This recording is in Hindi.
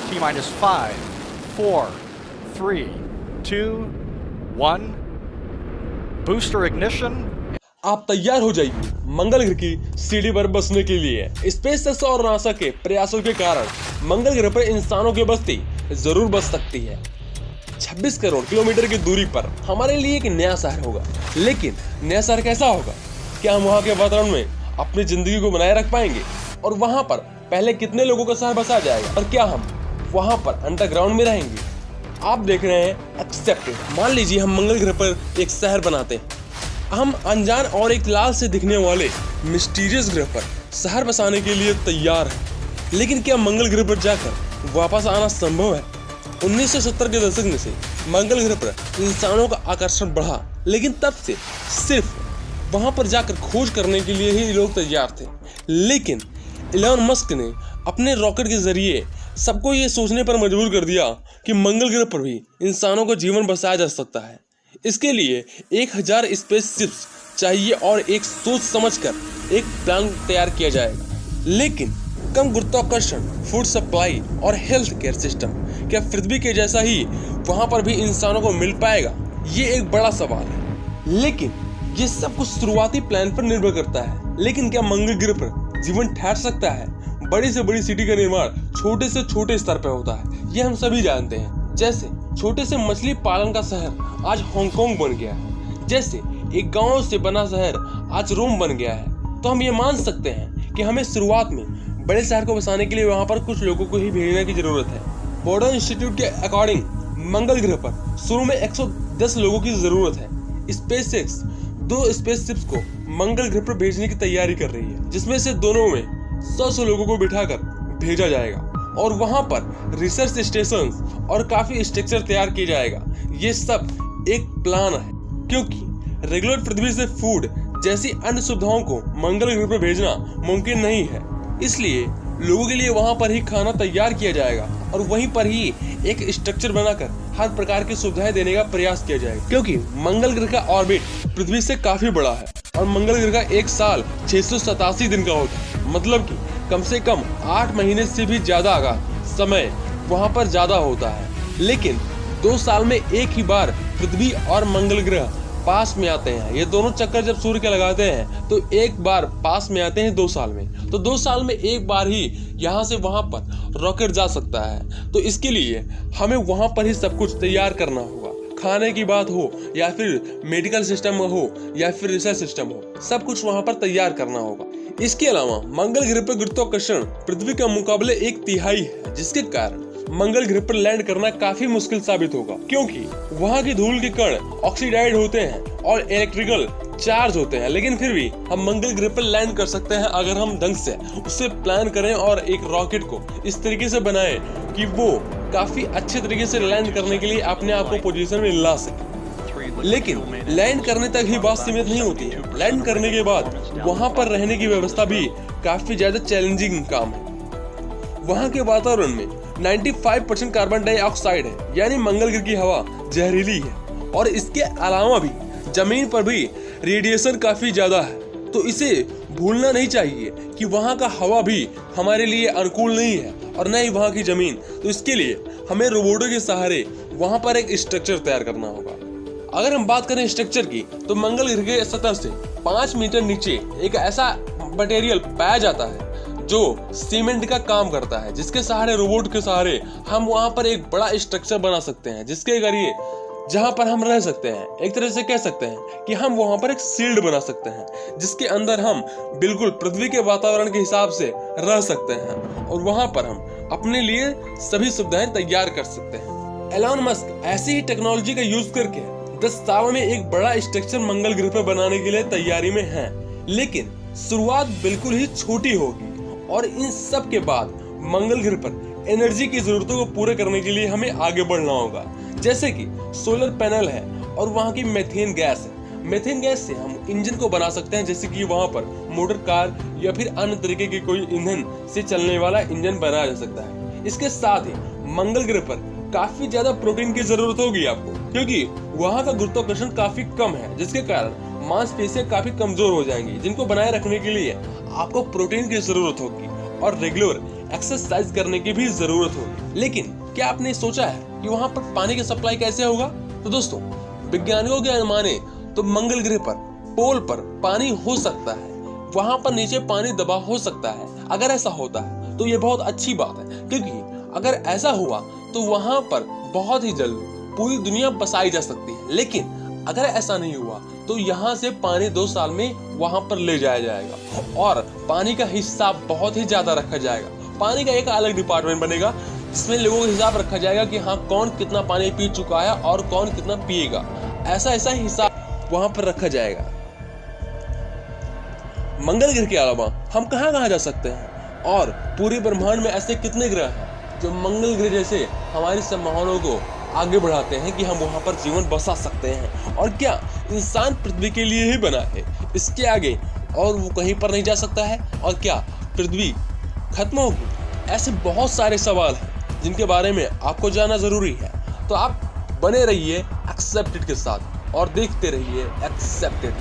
T minus 5, 4, 3, 2, 1. Booster ignition. आप तैयार हो जाइए मंगल ग्रह की सीढ़ी पर बसने के लिए। स्पेसएक्स और नासा के प्रयासों के कारण मंगल ग्रह पर इंसानों की बस्ती जरूर बस सकती है। 26 करोड़ किलोमीटर की दूरी पर हमारे लिए एक नया शहर होगा। लेकिन नया शहर कैसा होगा? क्या हम वहाँ के वातावरण में अपनी जिंदगी को बनाए रख पाएंगे? और वहाँ पर पहले कितने लोगों का शहर बसा जाएगा? और क्या हम वहाँ पर अंडरग्राउंड में रहेंगे? आप देख रहे हैं एक्सेप्टेड। मान लीजिए हम मंगल ग्रह पर एक शहर बनाते हैं। हम अनजान और एक लाल से दिखने वाले मिस्टीरियस ग्रह पर शहर बसाने के लिए तैयार हैं। लेकिन क्या मंगल ग्रह पर जाकर वापस आना संभव है? 1970 के दशक में से मंगल ग्रह पर इंसानों का आकर्षण बढ़ा, लेकिन तब से सिर्फ वहां पर जाकर खोज करने के लिए ही लोग तैयार थे। लेकिन एलन मस्क ने अपने रॉकेट के जरिए सबको ये सोचने पर मजबूर कर दिया कि मंगल ग्रह पर भी इंसानों का जीवन बसाया जा सकता है। इसके लिए 1000 स्पेसशिप्स चाहिए और एक सोच समझकर एक प्लान तैयार किया जाएगा। लेकिन कम गुरुत्वाकर्षण, फूड सप्लाई और हेल्थ केयर सिस्टम क्या पृथ्वी के जैसा ही वहां पर भी इंसानों को मिल पाएगा? ये एक बड़ा सवाल है। लेकिन ये सब कुछ शुरुआती प्लान पर निर्भर करता है। लेकिन क्या मंगल ग्रह पर जीवन ठहर सकता है? बड़ी से बड़ी सिटी का निर्माण छोटे से छोटे स्तर पर होता है, ये हम सभी जानते हैं। जैसे छोटे से मछली पालन का शहर आज हांगकांग बन गया है, जैसे एक गांव से बना शहर आज रोम बन गया है। तो हम ये मान सकते हैं कि हमें शुरुआत में बड़े शहर को बसाने के लिए वहां पर कुछ लोगों को ही भेजने की जरूरत है। बॉर्डर इंस्टीट्यूट के अकॉर्डिंग मंगल ग्रह पर शुरू में 110 लोगों की जरूरत है। स्पेसएक्स 2 स्पेसशिप्स को मंगल ग्रह पर भेजने की तैयारी कर रही है, जिसमें से दोनों में 100 लोगों को बिठाकर भेजा जाएगा और वहां पर रिसर्च स्टेशन और काफी स्ट्रक्चर तैयार किया जाएगा। ये सब एक प्लान है, क्योंकि रेगुलर पृथ्वी से फूड जैसी अन्य सुविधाओं को मंगल ग्रह पर भेजना मुमकिन नहीं है। इसलिए लोगों के लिए वहां पर ही खाना तैयार किया जाएगा और वहीं पर ही एक स्ट्रक्चर बनाकर हर प्रकार की सुविधाएं देने का प्रयास किया जाएगा। क्योंकि मंगल ग्रह का ऑर्बिट पृथ्वी से काफी बड़ा है और मंगल ग्रह का एक साल 687 दिन का होता है। मतलब कि कम से कम 8 महीने से भी ज्यादा का समय वहां पर ज्यादा होता है। लेकिन 2 साल में एक ही बार पृथ्वी और मंगल ग्रह पास में आते हैं। ये दोनों चक्कर जब सूर्य के लगाते हैं तो एक बार पास में आते हैं 2 साल में। तो 2 साल में एक बार ही यहाँ से वहां पर रॉकेट जा सकता है। तो इसके लिए हमें वहां पर ही सब कुछ तैयार करना होगा। खाने की बात हो या फिर मेडिकल सिस्टम हो या फिर रिसर्च सिस्टम हो, सब कुछ वहां पर तैयार करना होगा। इसके अलावा मंगल ग्रह पर गुरुत्वाकर्षण पृथ्वी के मुकाबले 1/3 है, जिसके कारण मंगल ग्रह पर लैंड करना काफी मुश्किल साबित होगा, क्योंकि वहां की धूल के कण ऑक्सीडाइज होते हैं और इलेक्ट्रिकल चार्ज होते हैं। लेकिन फिर भी हम मंगल ग्रह पर लैंड कर सकते हैं अगर हम ढंग से उसे प्लान करें और एक रॉकेट को इस तरीके से बनाएं कि वो काफी अच्छे तरीके से लैंड करने के लिए अपने आप को पोजीशन में ला सके। लेकिन लैंड करने तक ही बात सीमित नहीं होती है। लैंड करने के बाद वहां पर रहने की व्यवस्था भी काफी ज्यादा चैलेंजिंग काम है। वहां के वातावरण में 95% कार्बन डाइऑक्साइड है, यानी मंगल ग्रह की हवा जहरीली है। और इसके अलावा भी जमीन पर भी रेडिएशन काफी ज्यादा है। तो इसे भूलना नहीं चाहिए कि वहां का हवा भी हमारे लिए अनुकूल नहीं है और न ही वहां की जमीन। तो इसके लिए हमें रोबोटों के सहारे वहां पर एक स्ट्रक्चर तैयार करना होगा। अगर हम बात करें स्ट्रक्चर की, तो मंगल ग्रह के सतह से 5 मीटर नीचे एक ऐसा मटेरियल पाया जाता है जो सीमेंट का काम करता है, जिसके सहारे, रोबोट के सहारे हम वहां पर एक बड़ा स्ट्रक्चर बना सकते हैं, जिसके जरिए जहां पर हम रह सकते हैं। एक तरह से कह सकते हैं कि हम वहां पर एक शील्ड बना सकते हैं, जिसके अंदर हम बिल्कुल पृथ्वी के वातावरण के हिसाब से रह सकते हैं और वहां पर हम अपने लिए सभी सुविधाएं तैयार कर सकते हैं। एलन मस्क ऐसी ही टेक्नोलॉजी का यूज करके 10 सालों में एक बड़ा स्ट्रक्चर मंगल ग्रह पर बनाने के लिए तैयारी में है। लेकिन शुरुआत बिल्कुल ही छोटी होगी और इन सब के बाद मंगल ग्रह पर एनर्जी की जरूरतों को पूरे करने के लिए हमें आगे बढ़ना होगा। जैसे कि सोलर पैनल है और वहाँ की मीथेन गैस है। मीथेन गैस से हम इंजन को बना सकते हैं, जैसे कि वहाँ पर मोटर कार या फिर अन्य तरीके के कोई ईंधन से चलने वाला इंजन बनाया जा सकता है। इसके साथ ही मंगल ग्रह पर काफी ज्यादा प्रोटीन की जरूरत होगी आपको, क्योंकि वहाँ का गुरुत्वाकर्षण काफी कम है, जिसके कारण मांसपेशियां काफी कमजोर हो जाएंगी, जिनको बनाए रखने के लिए आपको प्रोटीन की जरूरत होगी। और रेगुलर एक्सरसाइज करने की भी जरूरत होगी। लेकिन क्या आपने सोचा है कि वहां पर पानी की सप्लाई कैसे होगा? तो दोस्तों, वैज्ञानिकों के अनुमाने तो मंगल ग्रह पर पोल पर पानी हो सकता है, वहां पर नीचे पानी दबा हो सकता है। अगर ऐसा होता है तो ये बहुत अच्छी बात है, क्योंकि अगर ऐसा हुआ तो वहां पर बहुत ही जल्द पूरी दुनिया बसाई जा सकती है। लेकिन अगर ऐसा नहीं हुआ तो यहाँ से पानी 2 साल में वहां पर ले जाया जाएगा और पानी का हिसाब बहुत ही ज्यादा रखा जाएगा। पानी का एक अलग डिपार्टमेंट बनेगा जिसमें लोगों का हिसाब रखा जाएगा कि हाँ, कौन कितना पानी पी चुका है और कौन कितना पिएगा। ऐसा हिसाब वहां पर रखा जाएगा। मंगल ग्रह के अलावा हम कहां जा सकते हैं और पूरे ब्रह्मांड में ऐसे कितने ग्रह हैं जो मंगल ग्रह जैसे हमारी संभावनाओं को आगे बढ़ाते हैं कि हम वहां पर जीवन बसा सकते हैं? और क्या इंसान पृथ्वी के लिए ही बना है, इसके आगे और वो कहीं पर नहीं जा सकता है? और क्या पृथ्वी खत्म होगी? ऐसे बहुत सारे सवाल हैं जिनके बारे में आपको जानना जरूरी है। तो आप बने रहिए एक्सेप्टेड के साथ और देखते रहिए एक्सेप्टेड।